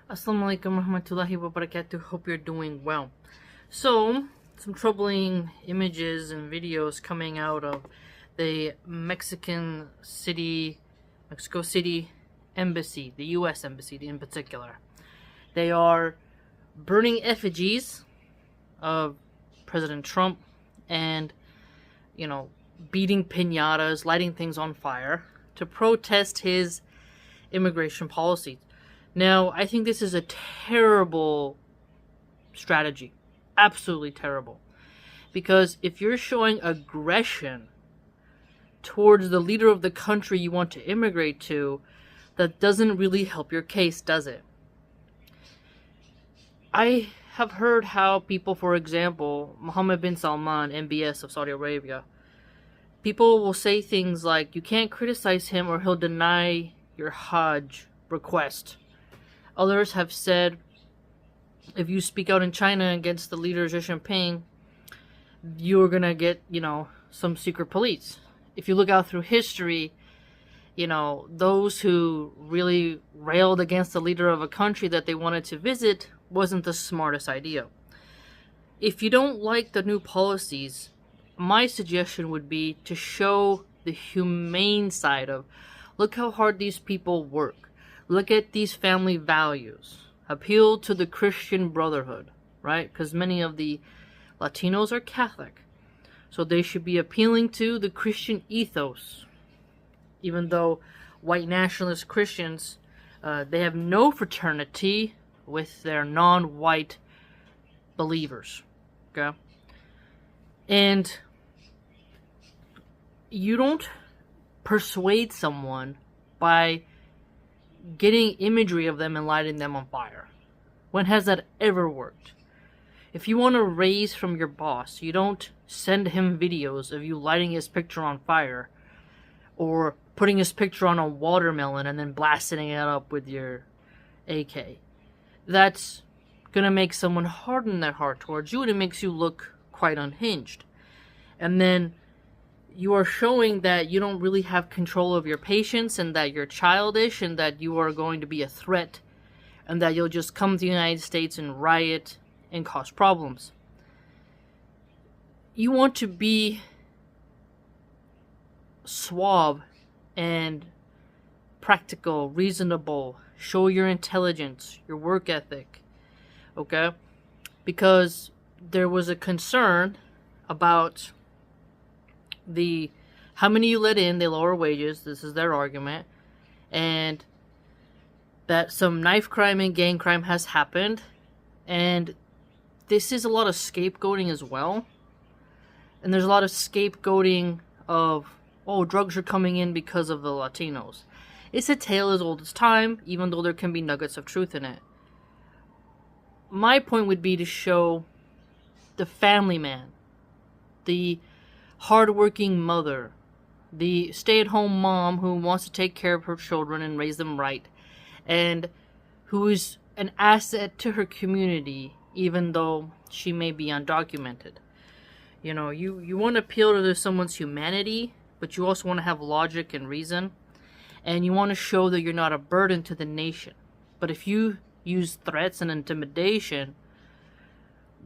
Assalamualaikum warahmatullahi wabarakatuh. Hope you're doing well. So, some troubling images and videos coming out of the Mexico City embassy, the U.S. embassy in particular. They are burning effigies of President Trump and, beating piñatas, lighting things on fire to protest his immigration policies. Now, I think this is a terrible strategy. Absolutely terrible. Because if you're showing aggression towards the leader of the country you want to immigrate to, that doesn't really help your case, does it? I have heard how people, for example, Mohammed bin Salman, MBS of Saudi Arabia, people will say things like, you can't criticize him or he'll deny your Hajj request. Others have said, if you speak out in China against the leader Xi Jinping, you're gonna get, some secret police. If you look out through history, those who really railed against the leader of a country that they wanted to visit wasn't the smartest idea. If you don't like the new policies, my suggestion would be to show the humane side of, look how hard these people work. Look at these family values. Appeal to the Christian brotherhood, right? Because many of the Latinos are Catholic. So they should be appealing to the Christian ethos. Even though white nationalist Christians, they have no fraternity with their non-white believers. Okay? And you don't persuade someone by getting imagery of them and lighting them on fire. When has that ever worked? If you want to raise from your boss, you don't send him videos of you lighting his picture on fire or putting his picture on a watermelon and then blasting it up with your AK. That's gonna make someone harden their heart towards you, and it makes you look quite unhinged. And then you are showing that you don't really have control of your patients and that you're childish and that you are going to be a threat and that you'll just come to the United States and riot and cause problems. You want to be suave and practical, reasonable, show your intelligence, your work ethic, okay? Because there was a concern about how many you let in, they lower wages, this is their argument, and that some knife crime and gang crime has happened, and this is a lot of scapegoating as well. And there's a lot of scapegoating of, drugs are coming in because of the Latinos. It's a tale as old as time, even though there can be nuggets of truth in it. My point would be to show the family man, the hardworking mother, the stay-at-home mom who wants to take care of her children and raise them right, and who is an asset to her community, even though she may be undocumented. You want to appeal to someone's humanity, but you also want to have logic and reason, and you want to show that you're not a burden to the nation. But if you use threats and intimidation,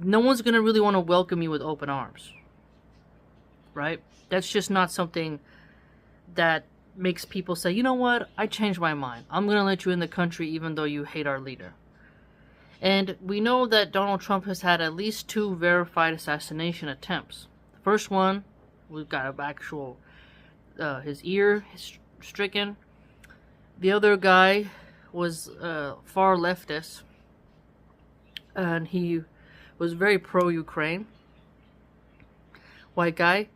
no one's going to really want to welcome you with open arms. Right? That's just not something that makes people say, you know what, I changed my mind. I'm going to let you in the country even though you hate our leader. And we know that Donald Trump has had at least 2 verified assassination attempts. The first one, we've got an actual, his ear stricken. The other guy was far leftist, and he was very pro-Ukraine. White guy.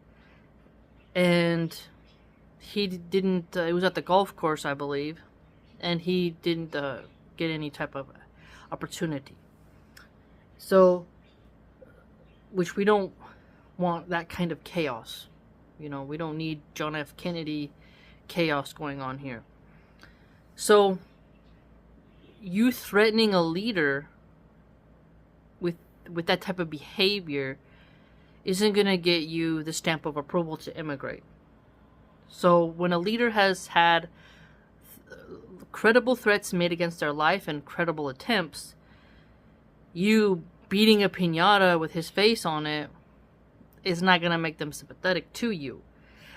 And he didn't, it was at the golf course, I believe, and he didn't get any type of opportunity. So, which we don't want that kind of chaos. We don't need John F. Kennedy chaos going on here. So, you threatening a leader with that type of behavior isn't going to get you the stamp of approval to immigrate. So when a leader has had credible threats made against their life and credible attempts, you beating a piñata with his face on it is not going to make them sympathetic to you.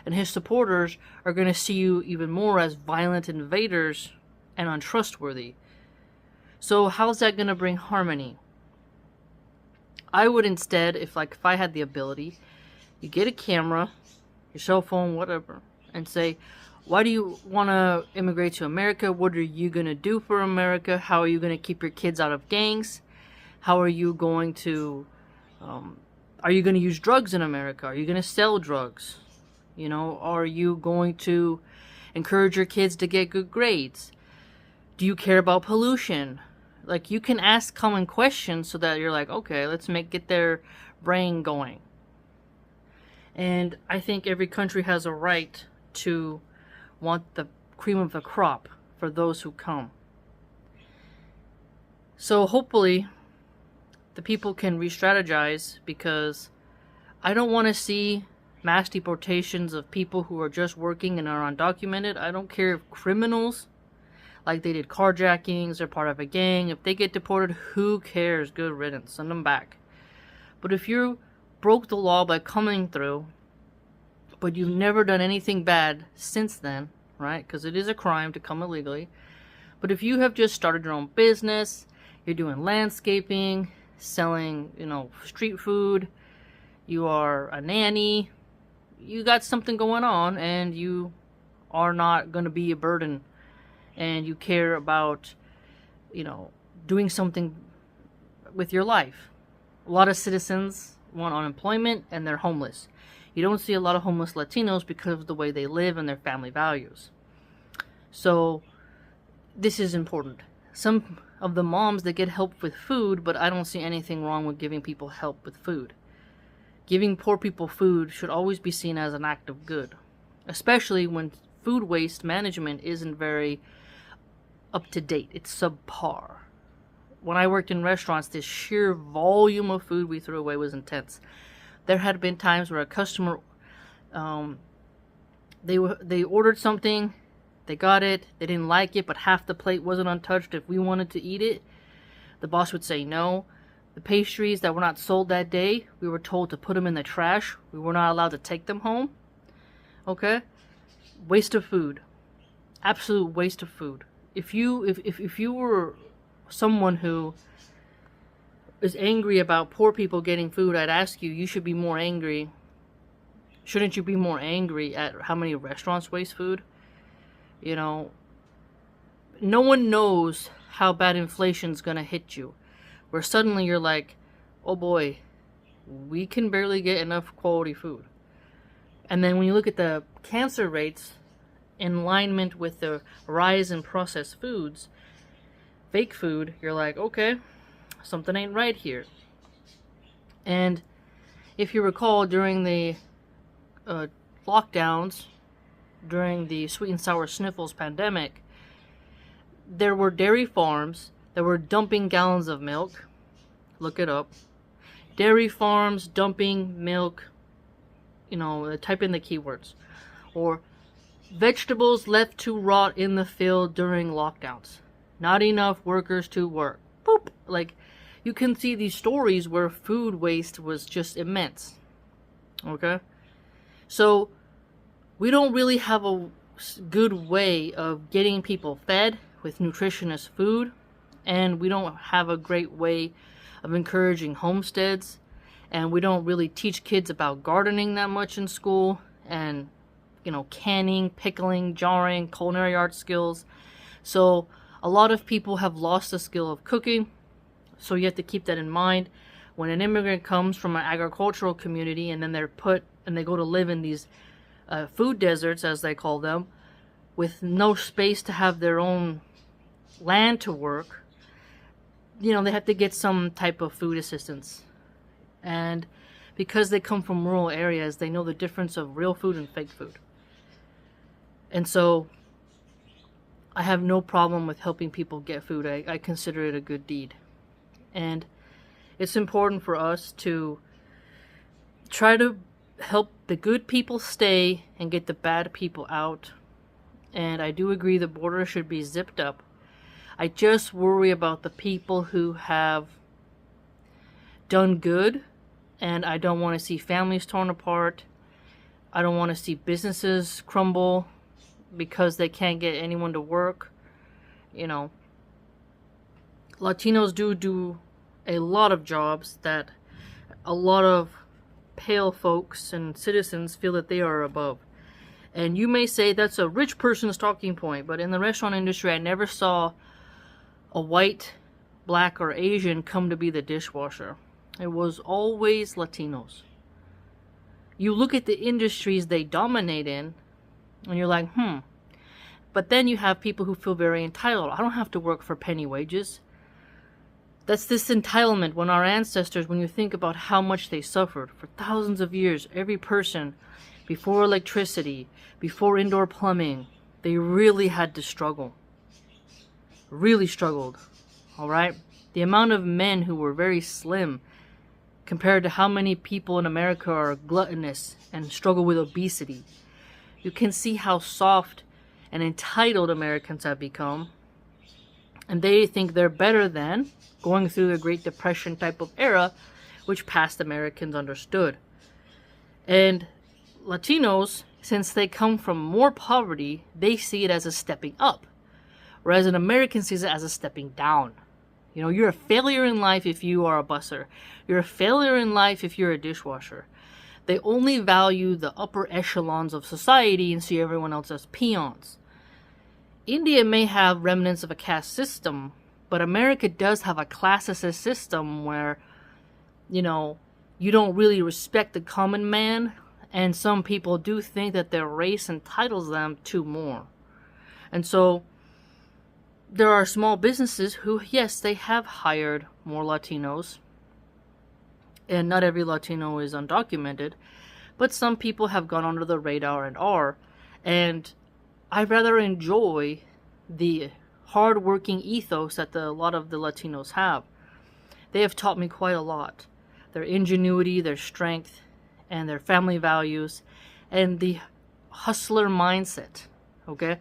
And his supporters are going to see you even more as violent invaders and untrustworthy. So how's that going to bring harmony? I would instead, if I had the ability, you get a camera, your cell phone, whatever, and say, why do you want to immigrate to America? What are you going to do for America? How are you going to keep your kids out of gangs? How are you going to, are you going to use drugs in America? Are you going to sell drugs? You know, are you going to encourage your kids to get good grades? Do you care about pollution? Like, you can ask common questions so that you're like, okay, let's get their brain going. And I think every country has a right to want the cream of the crop for those who come. So hopefully the people can re-strategize, because I don't want to see mass deportations of people who are just working and are undocumented. I don't care if criminals, like they did carjackings, they're part of a gang, if they get deported, who cares? Good riddance, send them back. But if you broke the law by coming through, but you've never done anything bad since then, right? Because it is a crime to come illegally. But if you have just started your own business, you're doing landscaping, selling, street food, you are a nanny, you got something going on, and you are not going to be a burden, and you care about, doing something with your life. A lot of citizens want unemployment and they're homeless. You don't see a lot of homeless Latinos because of the way they live and their family values. So this is important. Some of the moms, they get help with food, but I don't see anything wrong with giving people help with food. Giving poor people food should always be seen as an act of good, especially when food waste management isn't very up to date. It's subpar. When I worked in restaurants, the sheer volume of food we threw away was intense. There had been times where a customer, they ordered something, they got it, they didn't like it, but half the plate wasn't untouched. If we wanted to eat it, the boss would say no. The pastries that were not sold that day, we were told to put them in the trash. We were not allowed to take them home. Okay? Waste of food. Absolute waste of food. If you were someone who is angry about poor people getting food, I'd ask you, you should be more angry. Shouldn't you be more angry at how many restaurants waste food? No one knows how bad inflation's gonna hit you, where suddenly you're like, oh boy, we can barely get enough quality food. And then when you look at the cancer rates in alignment with the rise in processed foods, fake food, you're like, okay, something ain't right here. And if you recall, during the lockdowns, during the sweet and sour sniffles pandemic, there were dairy farms that were dumping gallons of milk. Look it up. Dairy farms dumping milk, type in the keywords. Or vegetables left to rot in the field during lockdowns. Not enough workers to work. Boop. Like, you can see these stories where food waste was just immense. Okay? So, we don't really have a good way of getting people fed with nutritious food, and we don't have a great way of encouraging homesteads, and we don't really teach kids about gardening that much in school, and canning, pickling, jarring, culinary arts skills. So a lot of people have lost the skill of cooking, so you have to keep that in mind. When an immigrant comes from an agricultural community and then they go to live in these food deserts, as they call them, with no space to have their own land to work, they have to get some type of food assistance. And because they come from rural areas, they know the difference of real food and fake food. And so I have no problem with helping people get food. I consider it a good deed. And it's important for us to try to help the good people stay and get the bad people out. and I do agree the border should be zipped up. I just worry about the people who have done good, and I don't want to see families torn apart. I don't want to see businesses crumble because they can't get anyone to work. You know, Latinos do a lot of jobs that a lot of pale folks and citizens feel that they are above. And you may say that's a rich person's talking point, but in the restaurant industry, I never saw a white, black, or Asian come to be the dishwasher. It was always Latinos. You look at the industries they dominate in, and you're like, But then you have people who feel very entitled. I don't have to work for penny wages. That's this entitlement when our ancestors, when you think about how much they suffered for thousands of years, every person, before electricity, before indoor plumbing, they really had to struggle. Really struggled. Alright? The amount of men who were very slim compared to how many people in America are gluttonous and struggle with obesity. You can see how soft and entitled Americans have become. And they think they're better than going through the Great Depression type of era, which past Americans understood. And Latinos, since they come from more poverty, they see it as a stepping up. Whereas an American sees it as a stepping down. You know, you're a failure in life if you are a busser. You're a failure in life if you're a dishwasher. They only value the upper echelons of society and see everyone else as peons. India may have remnants of a caste system, but America does have a classist system where, you know, you don't really respect the common man, and some people do think that their race entitles them to more. And so there are small businesses who, yes, they have hired more Latinos, and not every Latino is undocumented, but some people have gone under the radar and are, and I rather enjoy the hard-working ethos that a lot of the Latinos have. They have taught me quite a lot. Their ingenuity, their strength, and their family values, and the hustler mindset, okay?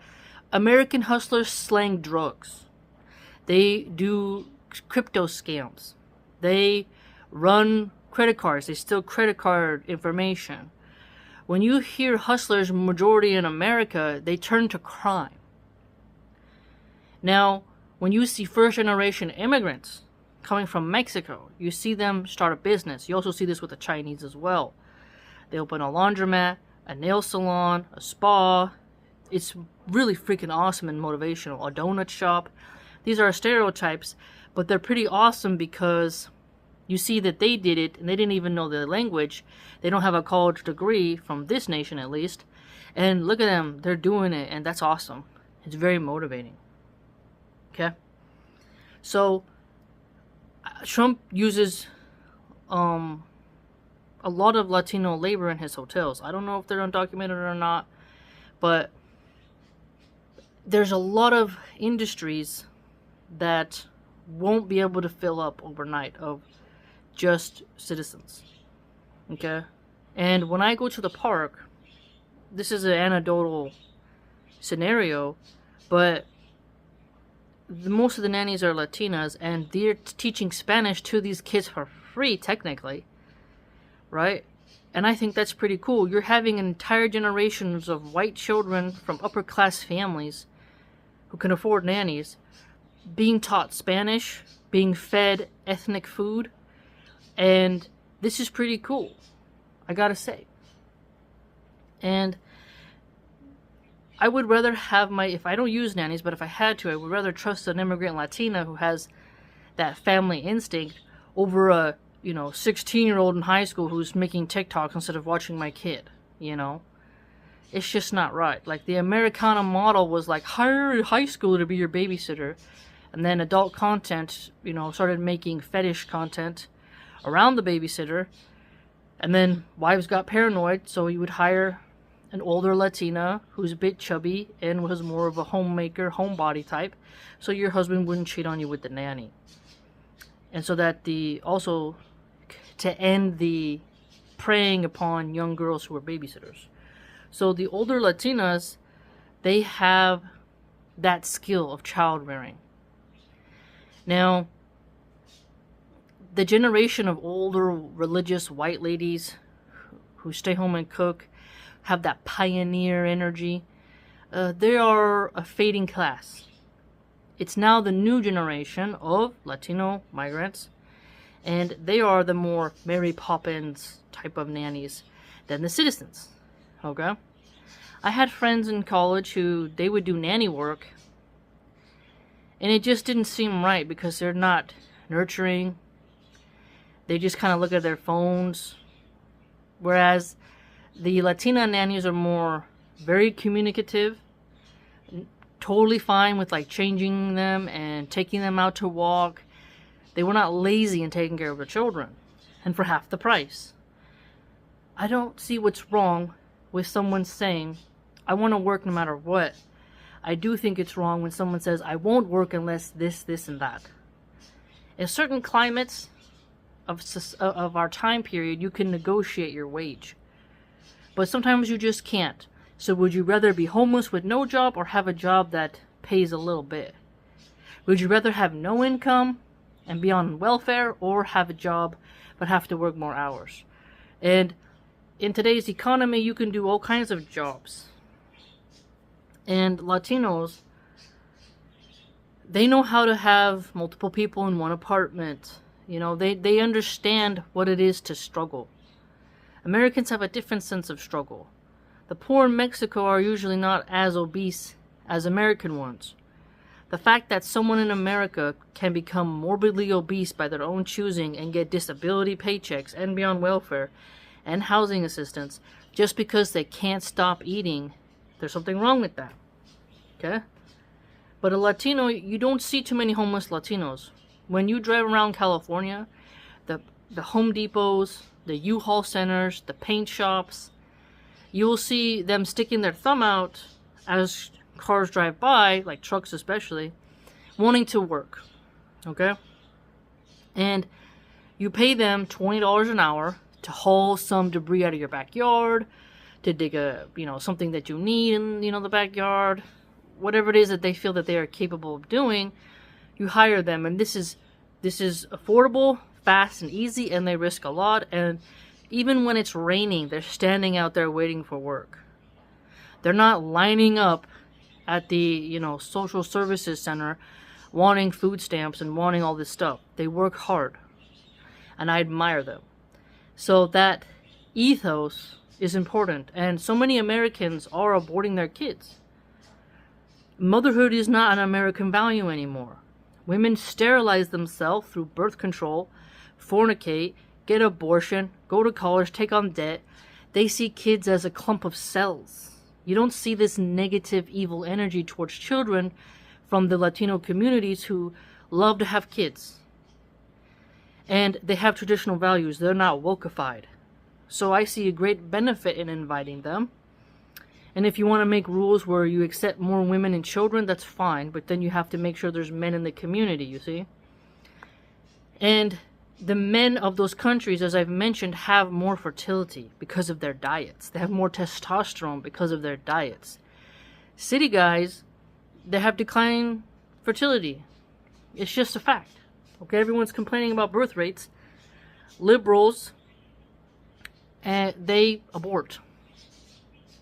American hustlers slang drugs. They do crypto scams. They run credit cards. They steal credit card information. When you hear hustlers, majority in America, they turn to crime. Now, when you see first-generation immigrants coming from Mexico, you see them start a business. You also see this with the Chinese as well. They open a laundromat, a nail salon, a spa. It's really freaking awesome and motivational. A donut shop. These are stereotypes, but they're pretty awesome because you see that they did it and they didn't even know the language. They don't have a college degree, from this nation at least. And look at them, they're doing it, and that's awesome. It's very motivating. Okay? So, Trump uses a lot of Latino labor in his hotels. I don't know if they're undocumented or not, but there's a lot of industries that won't be able to fill up overnight of just citizens. Okay? And when I go to the park, this is an anecdotal scenario, but most of the nannies are Latinas, and they're teaching Spanish to these kids for free, technically. Right? And I think that's pretty cool. You're having entire generations of white children from upper-class families who can afford nannies being taught Spanish, being fed ethnic food, and this is pretty cool, I gotta say. And I would rather have if I don't use nannies, but if I had to, I would rather trust an immigrant Latina who has that family instinct over a 16-year-old in high school who's making TikToks instead of watching my kid, It's just not right. Like, the Americana model was like, hire a high schooler to be your babysitter. And then adult content, started making fetish content around the babysitter. And then wives got paranoid, so you would hire an older Latina who's a bit chubby and was more of a homemaker, homebody type, so your husband wouldn't cheat on you with the nanny. And so that to end the preying upon young girls who were babysitters. So the older Latinas they have that skill of child rearing. Now, the generation of older religious white ladies who stay home and cook have that pioneer energy. They are a fading class. It's now the new generation of Latino migrants, and they are the more Mary Poppins type of nannies than the citizens. Okay? I had friends in college who they would do nanny work, and it just didn't seem right because they're not nurturing. They just kind of look at their phones. Whereas the Latina nannies are more very communicative, totally fine with like changing them and taking them out to walk. They were not lazy in taking care of their children, and for half the price. I don't see what's wrong with someone saying, I want to work no matter what. I do think it's wrong when someone says, I won't work unless this, this, and that. In certain climates of our time period, you can negotiate your wage. But sometimes you just can't. So would you rather be homeless with no job or have a job that pays a little bit? Would you rather have no income and be on welfare, or have a job but have to work more hours? And in today's economy, you can do all kinds of jobs. And Latinos, they know how to have multiple people in one apartment. You know, they understand what it is to struggle. Americans have a different sense of struggle. The poor in Mexico are usually not as obese as American ones. The fact that someone in America can become morbidly obese by their own choosing and get disability paychecks and be on welfare and housing assistance just because they can't stop eating, there's something wrong with that. Okay? But a Latino, you don't see too many homeless Latinos. When you drive around California, the Home Depots, the U-Haul centers, the paint shops, you'll see them sticking their thumb out as cars drive by, like trucks especially, wanting to work. Okay? And you pay them $20 an hour to haul some debris out of your backyard, to dig something that you need in, the backyard, whatever it is that they feel that they are capable of doing. You hire them, and this is affordable, fast, and easy, and they risk a lot. And even when it's raining, they're standing out there waiting for work. They're not lining up at the social services center wanting food stamps and wanting all this stuff. They work hard, and I admire them. So that ethos is important, and so many Americans are aborting their kids. Motherhood is not an American value anymore. Women sterilize themselves through birth control, fornicate, get abortion, go to college, take on debt. They see kids as a clump of cells. You don't see this negative, evil energy towards children from the Latino communities who love to have kids. And they have traditional values. They're not wokeified. So I see a great benefit in inviting them. And if you want to make rules where you accept more women and children, that's fine. But then you have to make sure there's men in the community, you see. And the men of those countries, as I've mentioned, have more fertility because of their diets. They have more testosterone because of their diets. City guys, they have declining fertility. It's just a fact. Okay, everyone's complaining about birth rates. Liberals, they abort.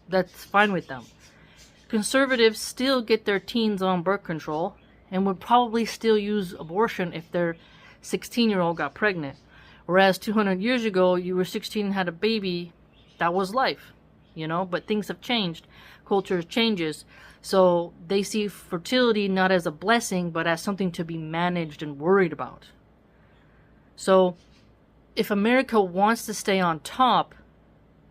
That's fine with them. Conservatives still get their teens on birth control and would probably still use abortion if their 16-year-old got pregnant. Whereas 200 years ago, you were 16 and had a baby, that was life, but things have changed. Culture changes. So they see fertility not as a blessing, but as something to be managed and worried about. So if America wants to stay on top,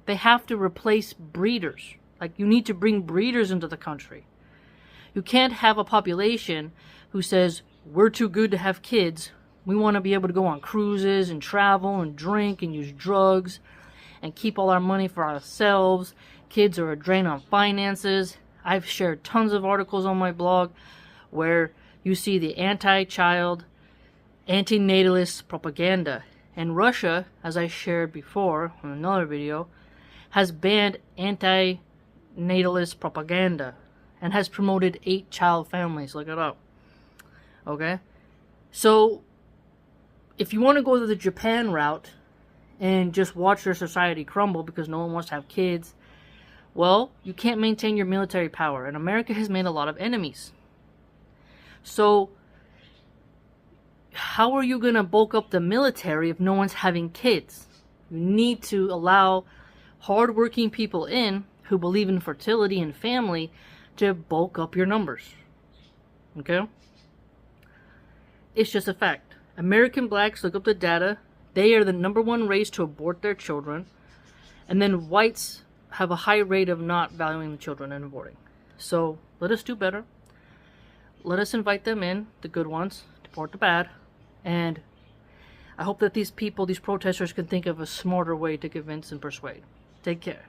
they have to replace breeders. Like, you need to bring breeders into the country. You can't have a population who says, we're too good to have kids. We want to be able to go on cruises and travel and drink and use drugs and keep all our money for ourselves. Kids are a drain on finances. I've shared tons of articles on my blog where you see the anti-child, anti-natalist propaganda. And Russia, as I shared before in another video, has banned anti-natalist propaganda. and has promoted 8-child families. Look it up. Okay? So, if you want to go the Japan route and just watch your society crumble because no one wants to have kids, well, you can't maintain your military power. And America has made a lot of enemies. So, how are you going to bulk up the military if no one's having kids? You need to allow hardworking people in who believe in fertility and family to bulk up your numbers. Okay? It's just a fact. American blacks, look up the data, they are the #1 race to abort their children. And then whites have a high rate of not valuing the children and aborting. So let us do better. Let us invite them in, the good ones, deport the bad. And I hope that these people, these protesters, can think of a smarter way to convince and persuade. Take care.